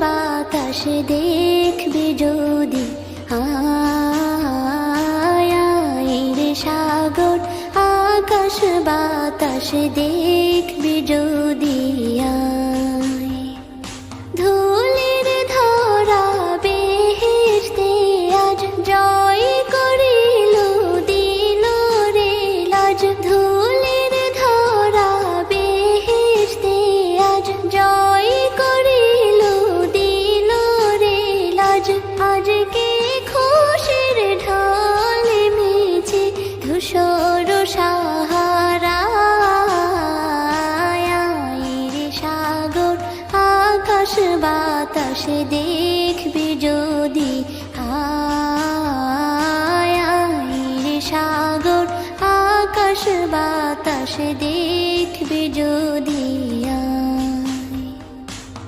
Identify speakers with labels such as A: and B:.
A: বাতাস দেখবি যদি, আয় রে সাগর আকাশ বাতাস দেখবি যদি, আয় ধুলির ধরা বেহেশতে আজ জয় করিল দিল রে লাজ, ধুলির ধরা বেহেশতে আজ জয় করিল দিল রে লাজ, আজকে খুশির ঢল মেছে ধূসর সাহারা, রে সাগর আকাশ বাতাস দেখবি যদি, আয় রে সাগর আকাশ বাতাস দেখবি যদি।